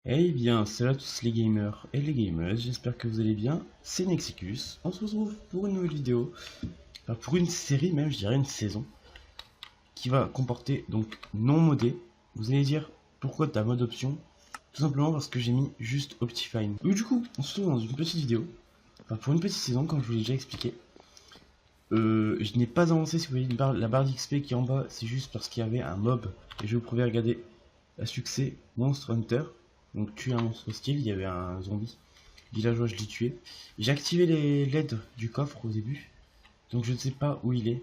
Eh bien, salut à tous les gamers et les gamers, j'espère que vous allez bien, c'est Nexicus, on se retrouve pour une nouvelle vidéo, enfin pour une série même, je dirais une saison, qui va comporter donc non modé. Vous allez dire, pourquoi ta mode option? Tout simplement parce que j'ai mis juste Optifine. Donc du coup, on se retrouve dans une petite vidéo, enfin pour une petite saison, comme je vous l'ai déjà expliqué. Je n'ai pas avancé, si vous voyez la barre d'XP qui est en bas, c'est juste parce qu'il y avait un mob, et je vous préviens, regardez, à succès, Monster Hunter. Donc tuer un monstre hostile, il y avait un zombie villageois, je l'ai tué. J'ai activé les LED du coffre au début, donc je ne sais pas où il est.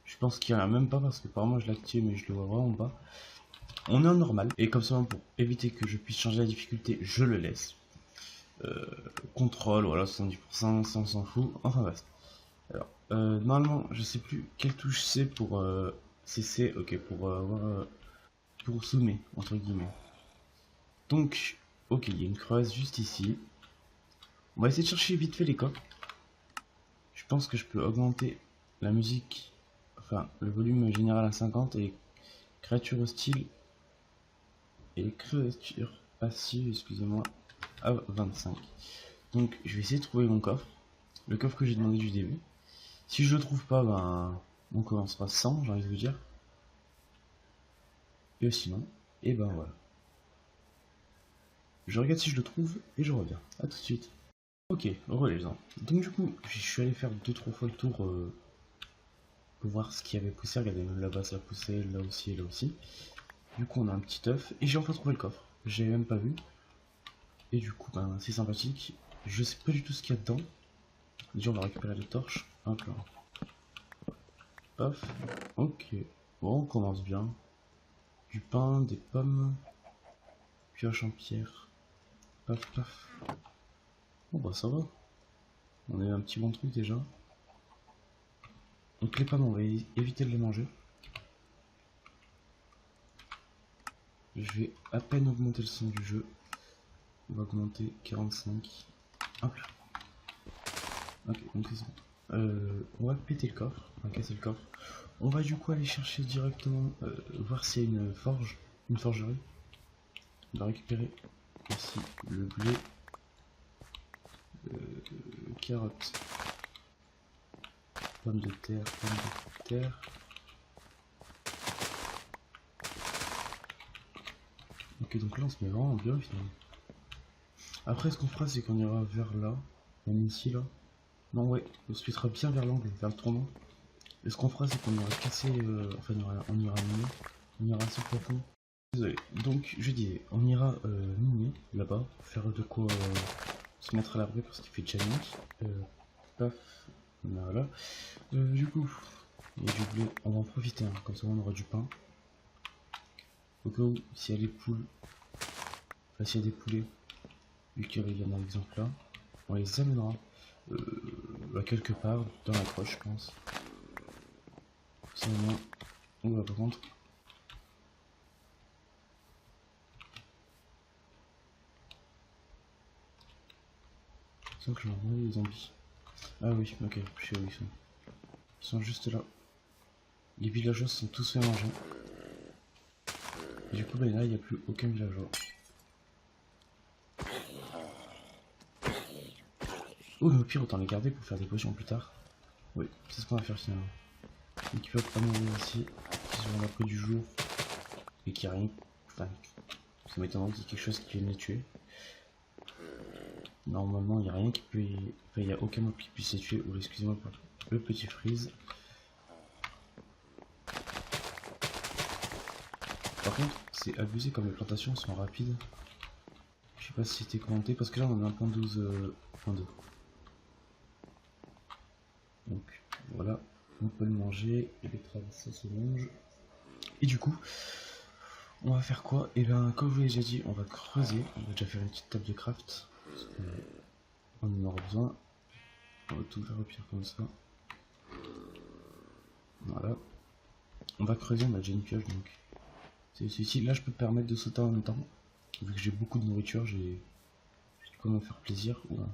Je pense qu'il n'y en a même pas parce que apparemment je l'ai activé mais je le vois vraiment pas. On est en normal, et comme ça pour éviter que je puisse changer la difficulté, je le laisse. Contrôle, voilà, 70%, ça on s'en fout, enfin bref. Alors, normalement, je sais plus quelle touche c'est pour CC, ok, pour pour zoomer, entre guillemets. Donc, ok, il y a une creuse juste ici. On va essayer de chercher vite fait les coffres. Je pense que je peux augmenter la musique, enfin le volume général à 50 et créatures hostiles et créatures passives, excusez-moi, à 25. Donc je vais essayer de trouver mon coffre, le coffre que j'ai demandé du début. Si je le trouve pas, ben on commencera sans, j'ai envie de vous dire. Et sinon, et ben voilà. Je regarde si je le trouve et je reviens. A tout de suite. Ok, heureux les gens. Donc du coup, je suis allé faire 2-3 fois le tour pour voir ce qui avait poussé. Regardez, même là-bas ça a poussé, là aussi et là aussi. Du coup on a un petit œuf et j'ai enfin trouvé le coffre. J'ai même pas vu. Et du coup ben c'est sympathique. Je sais pas du tout ce qu'il y a dedans. Déjà on va récupérer les torches. Hop là. Paf. Ok. Bon on commence bien. Du pain, des pommes. Pioche en pierre. Paf paf. Bon bah ça va. On a eu un petit bon truc déjà. Donc les pommes on va éviter de les manger. Je vais à peine augmenter le son du jeu. On va augmenter 45. Hop là. Ok, donc c'est bon. On va péter le coffre, on va casser le coffre. On va du coup aller chercher directement, voir s'il y a une forge, une forgerie. On va récupérer aussi le blé, carottes, pommes de terre, pommes de terre. Ok, donc là on se met vraiment bien finalement. Après ce qu'on fera c'est qu'on ira vers là, même ici là. Non ouais, on se mettra bien vers l'angle, vers le tournant. Et ce qu'on fera c'est qu'on ira casser, enfin on ira miner, on ira assez profond. Désolé, donc je disais, on ira miner là-bas, faire de quoi se mettre à l'abri parce qu'il fait déjà nuit. Paf, voilà. Du coup, il y a du blé, on va en profiter, hein, comme ça on aura du pain. Au cas où, s'il y a des poules, enfin s'il y a des poulets, vu qu'il y en a par exemple là, on les amènera quelque part dans la croche, je pense. Ça au moins, on va par contre. Sans que je m'envoie les zombies. Ah oui, ok, je sais où ils sont. Ils sont juste là. Les villageois sont tous fait manger. Et du coup, bah, là, il n'y a plus aucun villageois. Oh, mais au pire, autant les garder pour faire des potions plus tard. Oui, c'est ce qu'on va faire finalement. Donc, ils peuvent pas mourir ici, qui sont après du jour, et qu'il n'y a rien. Enfin, ça m'étonnerait qu'il y ait quelque chose qui vienne les tuer. Normalement, il n'y a rien qui peut. Enfin, il n'y a aucun mob qui puisse les tuer. Ou excusez-moi pour le petit freeze. Par contre, c'est abusé comme les plantations sont rapides. Je sais pas si c'était commenté parce que là on a 1.12.2. Donc voilà, on peut le manger. Les betteraves ça se mange. Et du coup, on va faire quoi? Et bien, comme je vous l'ai déjà dit, on va creuser. On va déjà faire une petite table de craft. Parce qu'on en aura besoin. On va tout faire au pire comme ça. Voilà. On va creuser, on a déjà une pioche donc. C'est celui-ci. Là, je peux me permettre de sauter en même temps. Vu que j'ai beaucoup de nourriture, j'ai de quoi me faire plaisir. Voilà.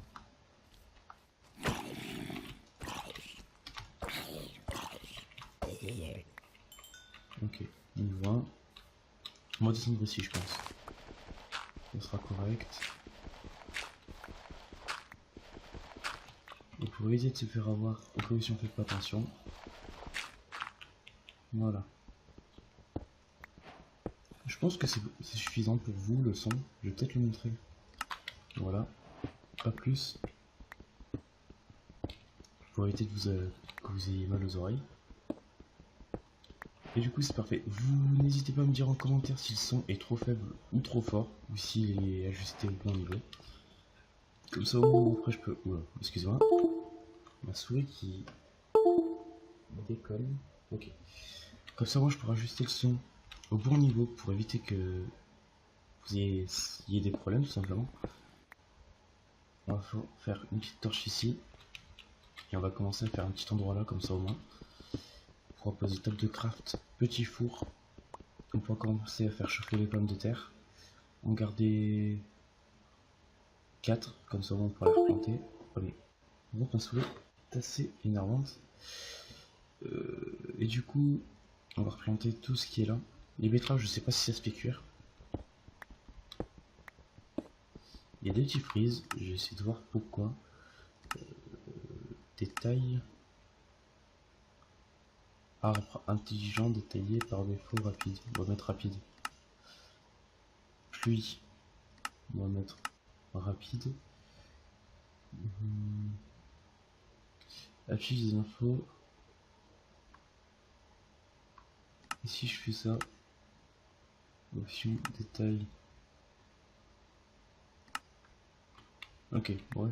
Ok, niveau 1. On va descendre aussi, je pense. ça sera correct. Et pour éviter de se faire avoir au cas où si on fait pas attention. Voilà. Je pense que c'est suffisant pour vous le son. Je vais peut-être le montrer. Voilà. Pas plus. Pour éviter que vous ayez mal aux oreilles. Et du coup c'est parfait. Vous n'hésitez pas à me dire en commentaire si le son est trop faible ou trop fort. Ou s'il est ajusté au bon niveau. Comme ça au moins après je peux... Oula, excusez-moi. Ma souris qui déconne. Ok. Comme ça moi je pourrais ajuster le son au bon niveau pour éviter que vous ayez des problèmes tout simplement. On va faire une petite torche ici. Et on va commencer à faire un petit endroit là comme ça au moins. On va poser table de craft, petit four. On peut commencer à faire chauffer les pommes de terre. On garder 4, comme ça on pourra les replanter. Allez, donc ma souris est assez énervante. Et du coup, on va replanter tout ce qui est là. Les betteraves, je sais pas si ça se fait cuire. Il y a des petits frises, je vais essayer de voir pourquoi. Détail. Arbre intelligent détaillé par défaut rapide. On va mettre rapide. Pluie. On va mettre rapide. Affiche des infos. Et si je fais ça, option détail. Ok, ouais.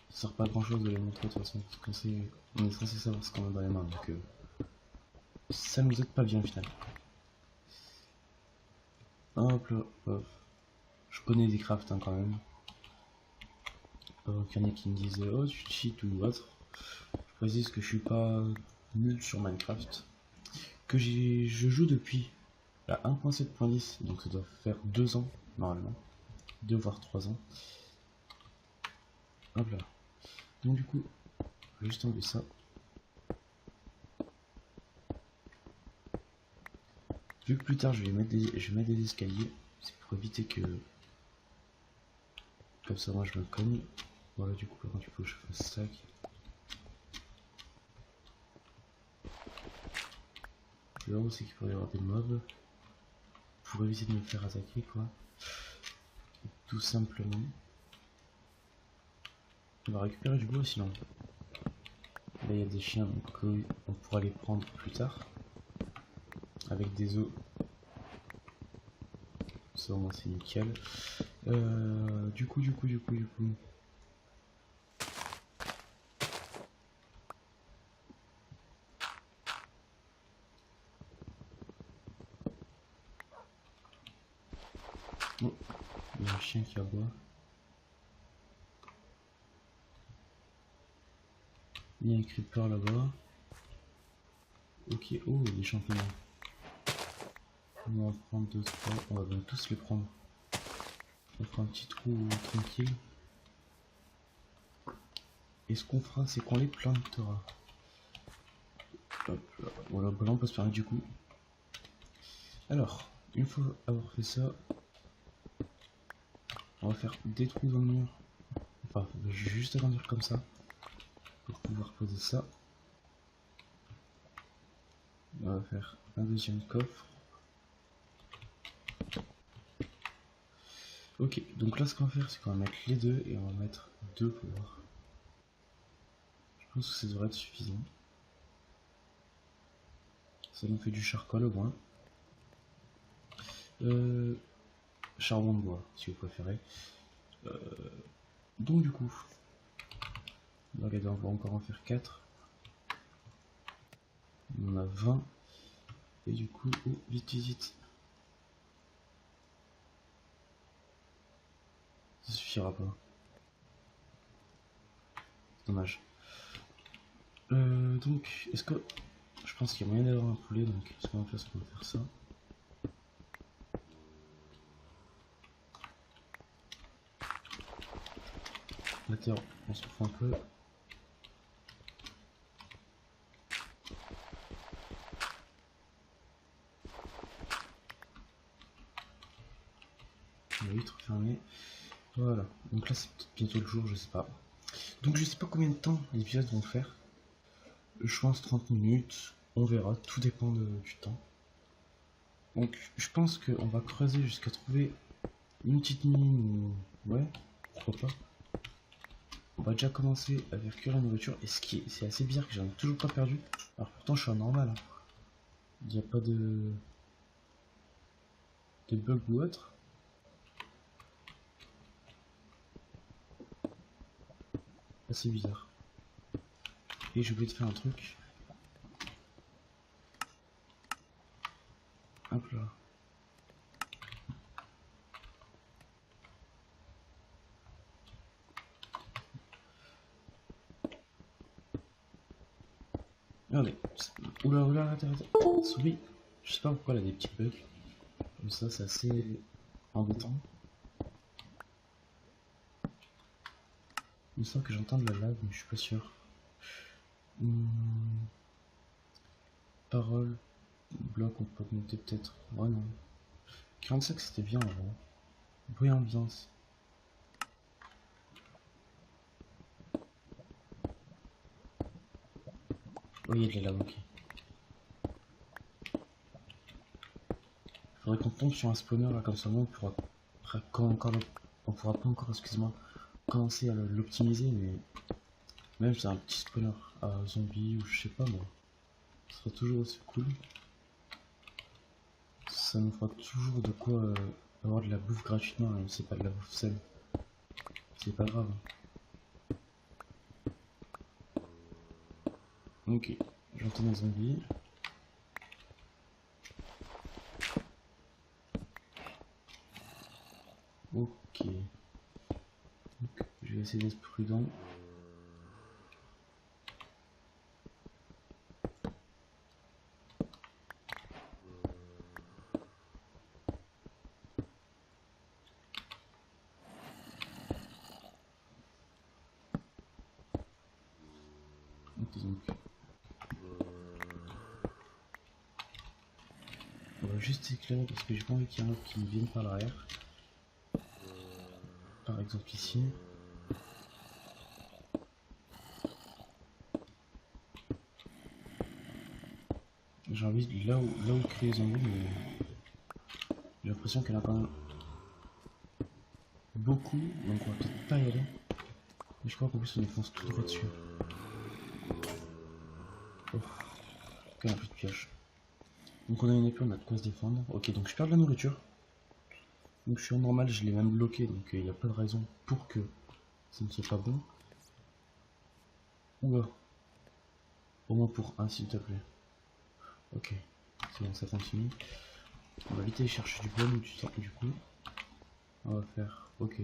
Ça sert pas à grand chose de les montrer de toute façon, parce qu'on est censé savoir ce qu'on a dans les mains, donc ça nous aide pas bien au final. Hop là, hop. Je connais des crafts hein, quand même. Donc il y en a qui me disent oh tu cheats ou autre. Je précise que je suis pas nul sur Minecraft. Que je joue depuis la 1.7.10, donc ça doit faire 2 ans normalement. 2 voire 3 ans. Hop là. Donc du coup, je vais juste enlever ça. Vu que plus tard je vais mettre des escaliers, c'est pour éviter que... Comme ça moi je me cogne. Voilà du coup quand il faut que je fasse ça. Là on sait qu'il pourrait y avoir des mobs. Pour éviter de me faire attaquer quoi. Tout simplement. On va récupérer du bois sinon. Là il y a des chiens donc on pourra les prendre plus tard. Avec des os. Ça au moins c'est nickel. Du coup. Oh, il y a un chien qui aboie. Il y a un creeper là-bas. Ok, oh, des champignons. On va en prendre 2, 3, on va bien tous les prendre. On fera un petit trou tranquille. Et ce qu'on fera, c'est qu'on les plantera. Hop là. Voilà, on peut se permettre du coup. Alors, une fois avoir fait ça, on va faire des trous dans le mur. Enfin, juste agrandir comme ça. Pour pouvoir poser ça. On va faire un deuxième coffre. Ok, donc là ce qu'on va faire, c'est qu'on va mettre les deux et on va mettre 2 pour voir. Je pense que ça devrait être suffisant. Ça nous fait du charcoal au moins. Charbon de bois, si vous préférez. Donc du coup, regardez, on va encore en faire 4. On en a 20. Et du coup, oh, vite. Ça suffira pas. Dommage. Donc, est-ce que... Je pense qu'il y a moyen d'avoir un poulet, donc ce qu'on va faire, c'est qu'on va faire ça. La terre, on se fout un peu. vitre fermée. Voilà, donc là c'est bientôt le jour, je sais pas. Donc je sais pas combien de temps les épisodes vont faire. Je pense 30 minutes, on verra, tout dépend du temps. Donc je pense qu'on va creuser jusqu'à trouver une petite mine ou... Ouais, pourquoi pas. On va déjà commencer à faire cuire la nourriture. Et c'est assez bizarre que j'en ai toujours pas perdu. Alors pourtant je suis en normal. Hein. Il n'y a pas de bug ou autre. Assez bizarre. Et j'ai oublié de faire un truc. Hop là. Regardez. Oula, oula, arrête. Souris. Je sais pas pourquoi elle a des petits bugs. Comme ça, c'est assez embêtant. Il me semble que j'entends de la lave, mais je suis pas sûr. Parole. Bloc, on peut augmenter peut-être. Ouais, non. 45, c'était bien avant. Bruit ambiance. Oui, il y a de la lave, ok. Faudrait qu'on tombe sur un spawner là, comme ça, on pourra on pourra pas encore, excuse-moi, commencer à l'optimiser, mais même c'est un petit spawner à zombie ou je sais pas moi, ce sera toujours aussi cool. Ça nous fera toujours de quoi avoir de la bouffe gratuitement, même si c'est pas de la bouffe saine. C'est pas grave. Ok, j'entends un zombie. Ok. Donc, je vais essayer d'être prudent. Donc, on va juste éclairer parce que j'ai pas envie qu'il y en ait qui viennent par l'arrière. Par exemple ici. J'ai envie de là où créer les zombies, mais j'ai l'impression qu'il y en a quand même beaucoup, donc on va peut-être pas y aller. Mais je crois qu'en plus on défonce tout droit dessus. Oh, ok, on a plus de pioche. Donc on a une épée, on a de quoi se défendre. Ok, donc je perds de la nourriture. Donc je suis en normal, je l'ai même bloqué, donc il n'y a pas de raison pour que ça ne soit pas bon. Oula. Au moins pour un, s'il te plaît. Ok, c'est bon, ça continue. On va vite aller chercher du bois, du coup. On va faire... Ok.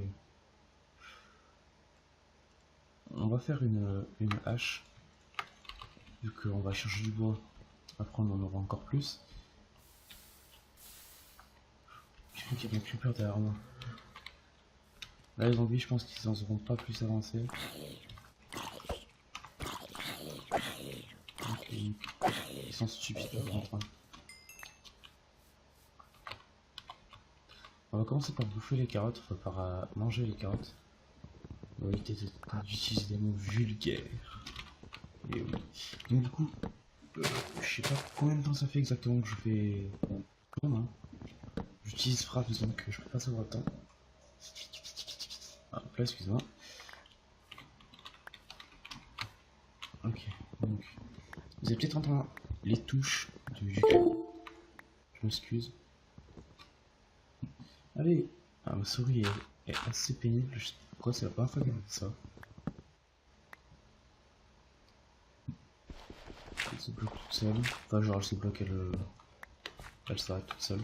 On va faire une hache. Vu qu'on va chercher du bois. Après on en aura encore plus. Je crois qu'il y a un creeper derrière moi. Là les zombies je pense qu'ils n'en seront pas plus avancés. Ok. Ils sont stupides par contre. Hein. On va commencer par bouffer les carottes, enfin par manger les carottes. On va éviter d'utiliser des mots vulgaires. Et oui. Donc du coup, je sais pas combien de temps ça fait exactement que je fais... Bon, hein. J'utilise frappe donc je peux pas savoir le temps. Ah, hop là, excuse-moi. Ok, donc... Vous avez peut-être entendu les touches du jeu. Je m'excuse. Allez. Ah, ma souris est assez pénible, je sais pas pourquoi, c'est la première fois qu'elle fait ça. Elle se bloque toute seule. Enfin, genre, elle se bloque, elle s'arrête toute seule.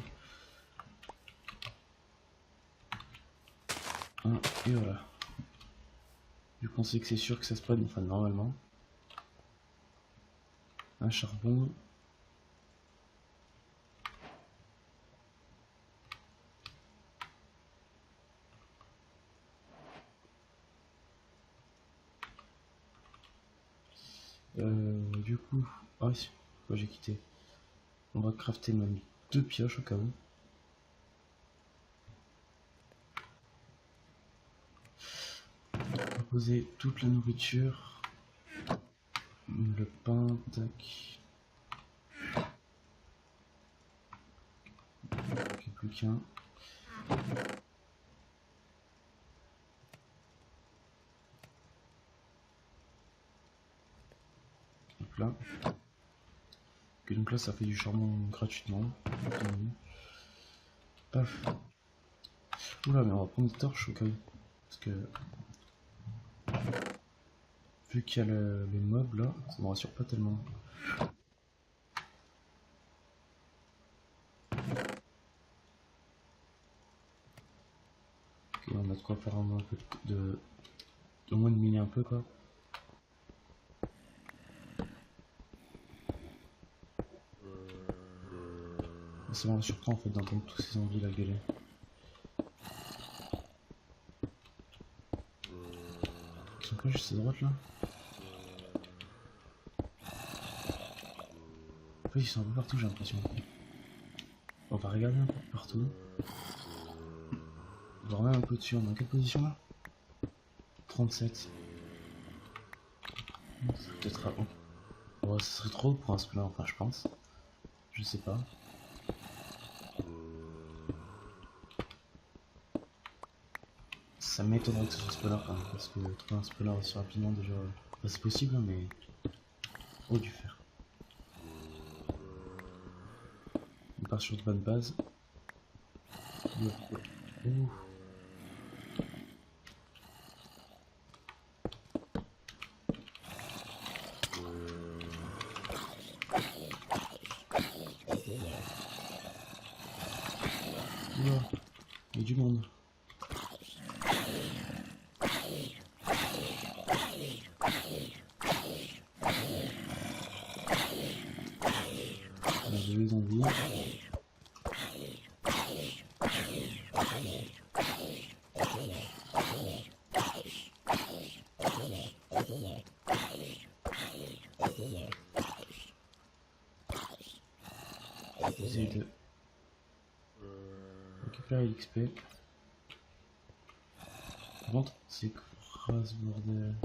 Et voilà. Du coup, on sait que c'est sûr que ça spawn, enfin, normalement. Un charbon. Du coup, ah oui, pourquoi j'ai quitté. On va crafter même 2 pioches au cas où. poser toute la nourriture. Le pain, tac. Ok, plus qu'un. Hop là. Ok, donc là ça fait du charbon gratuitement. Paf. Oula, mais on va prendre des torches au cas où. Parce que vu qu'il y a les mobs là, ça me rassure pas tellement. Ok, on a de quoi faire un peu au moins de miner un peu quoi. C'est vraiment surprenant en fait d'entendre tous ces zombies là gueuler. Ils sont pas juste à droite là? En fait ils sont un peu partout j'ai l'impression. On va regarder un peu partout. Voire même un peu dessus, on est en quelle position là? 37. C'est peut-être à... Oh, ce serait trop pour un spawner, enfin je pense. Je sais pas. Ça m'étonnerait que ce soit spawner quand même, parce que trouver un spawner aussi rapidement déjà... Enfin, c'est possible hein, mais... Oh du fer. On part sur de bonnes bases. Oh. Oula, il y a du monde. On a des zombies. Essayer de récupérer l'XP. Par contre, c'est quoi ce bordel?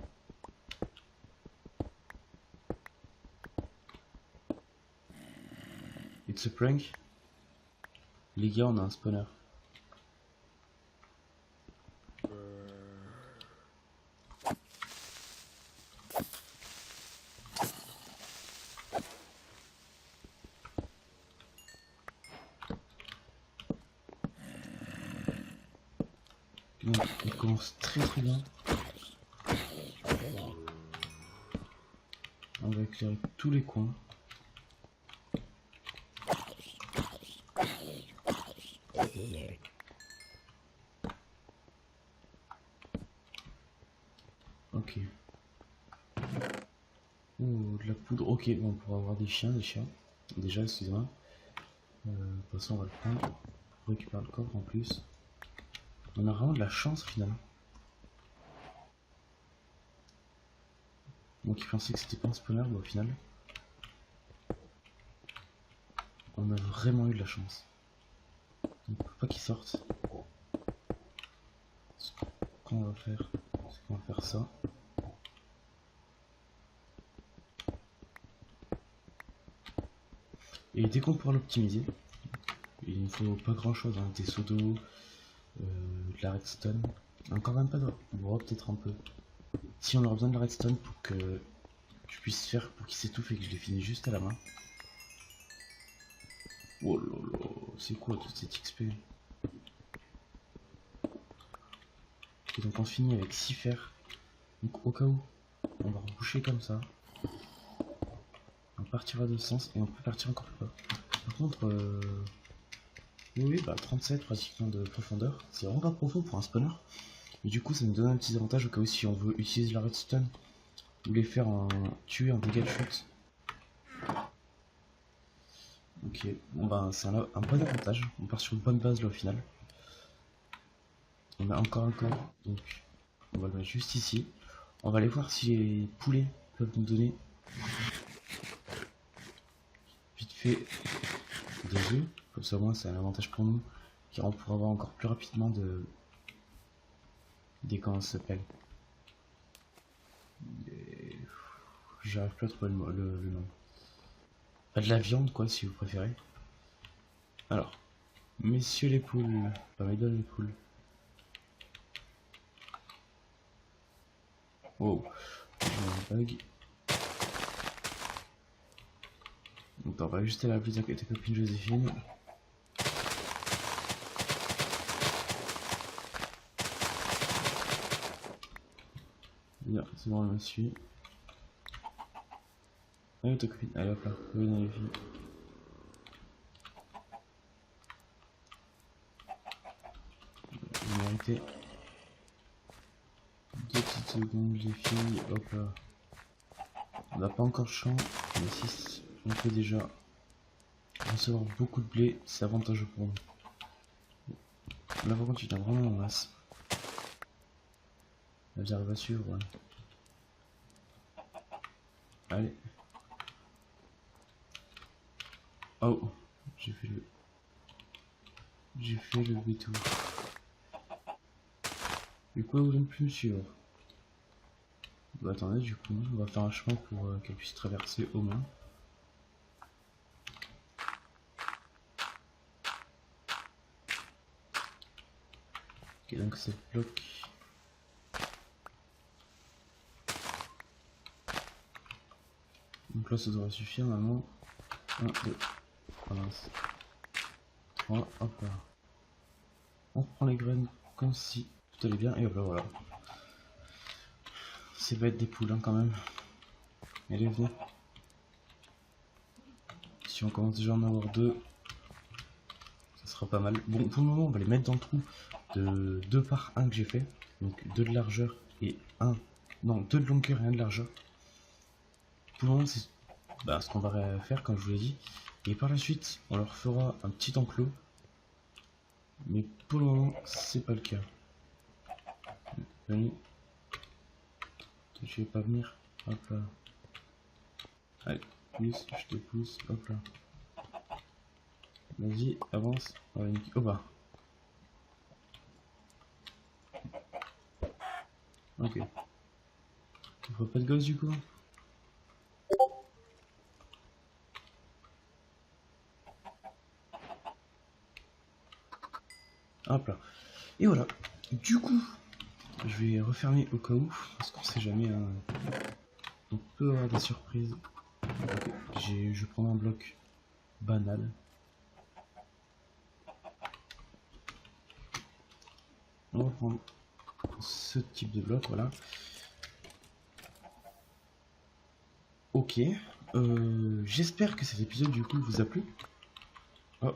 It's a prank. Les gars, on a un spawner. On commence très très bien. On va éclairer tous les coins. Ok. Oh, de la poudre. Ok, bon, on pourra avoir des chiens. Déjà, excusez-moi. De toute façon, on va le prendre. On récupère le coffre en plus. On a vraiment de la chance finalement. Moi qui pensais que c'était pas un spawner, mais au final, on a vraiment eu de la chance. Donc, faut pas qu'ils sortent. Ce qu'on va faire, c'est qu'on va faire ça. Et dès qu'on pourra l'optimiser, il ne faut pas grand chose, hein, des seaux d'eau, de la redstone. Encore même pas de... Bon, peut-être un peu. Si on aura besoin de la redstone pour que je puisse faire pour qu'il s'étouffe et que je l'ai fini juste à la main. Oh là là, c'est quoi toute cette XP? Et donc on finit avec 6 fers. Donc au cas où, on va reboucher comme ça. On partira de ce sens et on peut partir encore plus bas. Par contre, oui, bah 37 pratiquement de profondeur. C'est vraiment pas profond pour un spawner. Et du coup, ça nous donne un petit avantage au cas où si on veut utiliser la redstone ou les faire tuer en dégâts de chute. Ok, bon bah c'est un bon avantage. On part sur une bonne base là au final. On a encore un corps, donc on va le mettre juste ici. On va aller voir si les poulets peuvent nous donner vite fait des œufs. Comme ça au moins c'est un avantage pour nous, car on pourra avoir encore plus rapidement des comment ça s'appelle, J'arrive plus à trouver le nom. Pas de la viande quoi si vous préférez. Alors, messieurs les poules, enfin mesdames les poules. Wow, j'ai un bug. Donc on va juste aller appeler ta copine Joséphine. Bien, c'est bon, elle me suit. Allez ta copine, allez hop là, venez les filles. Vous méritez. 2 petites secondes les filles, hop là. On n'a pas encore de champ, mais si on peut déjà recevoir beaucoup de blé, c'est avantageux pour nous. Là par contre il vient vraiment en masse. Là j'arrive à suivre, ouais. Allez. Oh, j'ai fait le détour. Du coup, vous voulez plus me suivre? Bah attendez, du coup, on va faire un chemin pour qu'elle puisse traverser au moins. Ok, donc ça bloque. Donc là, ça devrait suffire maintenant. 1, 2, 3, hop là. On prend les graines comme si tout allait bien et hop là, voilà. C'est bête des poules hein, quand même. Allez, venez. Si on commence déjà à en avoir 2, ça sera pas mal. Bon, pour le moment, on va les mettre dans le trou de 2 par 1 que j'ai fait. Donc 2 de largeur et 1. Non, 2 de longueur et 1 de largeur. Pour le moment, c'est ce qu'on va faire, comme je vous l'ai dit. Et par la suite, on leur fera un petit enclos. Mais pour le moment, c'est pas le cas. Venez. Je vais pas venir. Hop là. Allez, pousse, je te pousse. Hop là. Vas-y, avance. Voilà, oh bah. Ok. Tu feras pas de gosse du coup? Hop là. Et voilà. Du coup, je vais refermer au cas où, parce qu'on sait jamais. Hein. On peut avoir des surprises. Okay. Je vais prendre un bloc banal. On va prendre ce type de bloc, voilà. Ok. J'espère que cet épisode du coup vous a plu. Oh.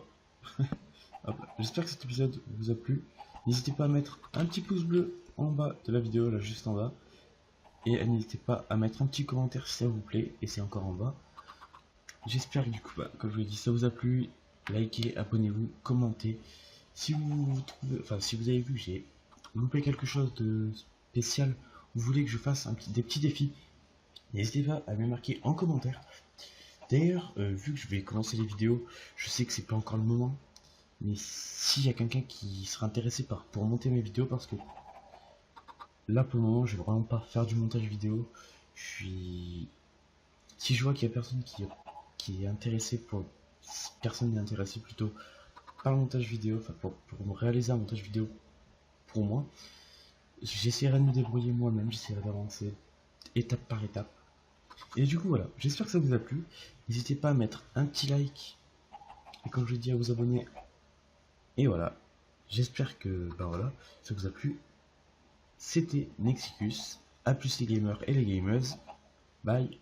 J'espère que cet épisode vous a plu. N'hésitez pas à mettre un petit pouce bleu en bas de la vidéo, là juste en bas. Et n'hésitez pas à mettre un petit commentaire si ça vous plaît. Et c'est encore en bas. J'espère que du coup, comme je vous l'ai dit, ça vous a plu. Likez, abonnez-vous, commentez. Si vous trouvez, si vous avez vu que j'ai loupé quelque chose de spécial, vous voulez que je fasse des petits défis, n'hésitez pas à me marquer en commentaire. D'ailleurs, vu que je vais commencer les vidéos, je sais que c'est pas encore le moment. Mais s'il y a quelqu'un qui sera intéressé pour monter mes vidéos, parce que là pour le moment je vais vraiment pas faire du montage vidéo. Si je vois qu'il y a personne qui est intéressé personne n'est intéressé plutôt par le montage vidéo, pour me réaliser un montage vidéo pour moi, j'essaierai de me débrouiller moi-même, j'essaierai d'avancer étape par étape. Et du coup voilà, j'espère que ça vous a plu. N'hésitez pas à mettre un petit like et comme je dis à vous abonner. Et voilà, j'espère que voilà, ça vous a plu. C'était Nexicus, à plus les gamers et les gameuses. Bye.